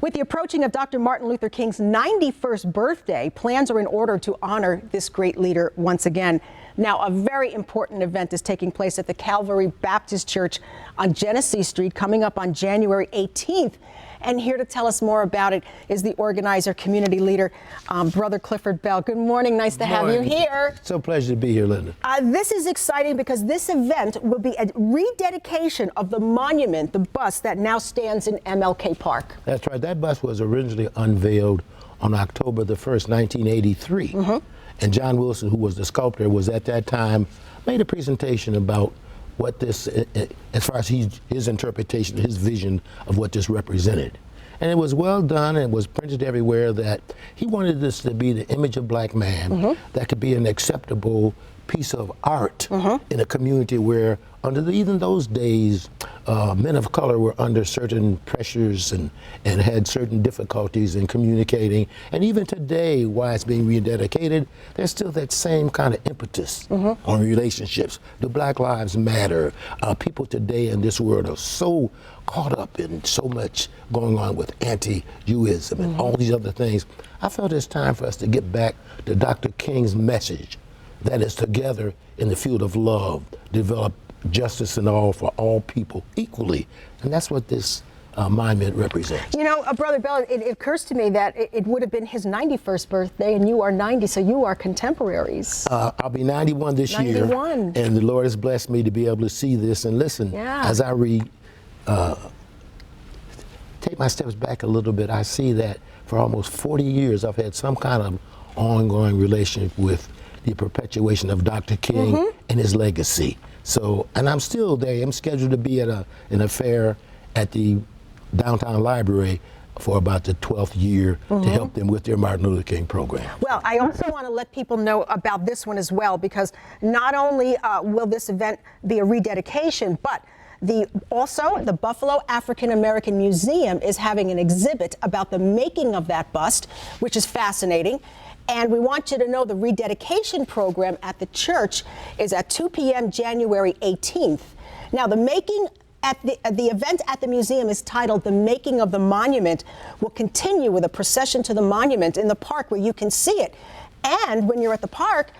With the approaching of Dr. Martin Luther King's 91st birthday, plans are in order to honor this great leader once again. Now, a very important event is taking place at the Calvary Baptist Church on Genesee Street coming up on January 18th. And here to tell us more about it is the organizer, community leader, Brother Clifford Bell. Good morning. Nice to have you here. It's a pleasure to be here, Linda. This is exciting because this event will be a rededication of the monument, the bust that now stands in MLK Park. That's right. That bust was originally unveiled on October the 1st, 1983. And John Wilson, who was the sculptor, was at that time made a presentation about what this, as far as his interpretation, his vision of what this represented. And it was well done, and it was printed everywhere that he wanted this to be the image of black man that could be an acceptable piece of art in a community where, even those days, men of color were under certain pressures and had certain difficulties in communicating. And even today, while it's being rededicated, there's still that same kind of impetus on relationships. Do Black Lives Matter? People today in this world are so caught up in so much going on with anti-Jewism and all these other things. I felt it's time for us to get back to Dr. King's message, that is together in the field of love, develop justice and all for all people equally. And that's what this monument represents. You know, Brother Bell, it occurs to me that it would have been his 91st birthday, and you are 90, so you are contemporaries. I'll be 91 this year. And the Lord has blessed me to be able to see this and listen. As I take my steps back a little bit, I see that for almost 40 years I've had some kind of ongoing relationship with the perpetuation of Dr. King and his legacy. So, and I'm still there. I'm scheduled to be at an affair at the downtown library for about the 12th year to help them with their Martin Luther King program. Well, I also want to let people know about this one as well, because not only will this event be a rededication, but also the Buffalo African American Museum is having an exhibit about the making of that bust, which is fascinating. And we want you to know the rededication program at the church is at 2 p.m. January 18th. Now, the event at the museum is titled "The Making of the Monument." Will continue with a procession to the monument in the park where you can see it. And when you're at the park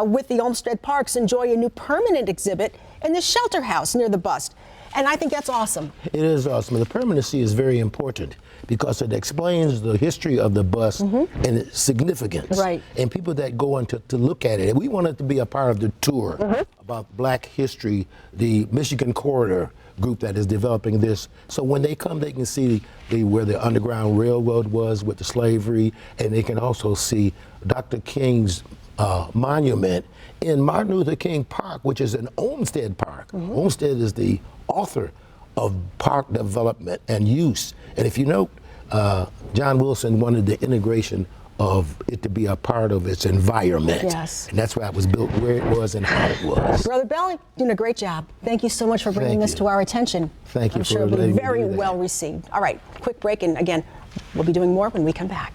with the Olmsted Parks, enjoy a new permanent exhibit in the shelter house near the bust. And I think that's awesome. It is awesome. The permanency is very important because it explains the history of the bust and its significance. And people that go on to look at it. And we want it to be a part of the tour about Black history, the Michigan Corridor group that is developing this. So when they come, they can see where the Underground Railroad was with the slavery, and they can also see Dr. King's monument in Martin Luther King Park, which is an Olmsted Park. Olmsted is the author of park development and use. And if you note, John Wilson wanted the integration of it to be a part of its environment. And that's why it was built where it was and how it was. Brother Bell, you're doing a great job. Thank you so much for bringing this to our attention. Thank you. I'm sure it'll be very well received. All right, quick break, and again, we'll be doing more when we come back.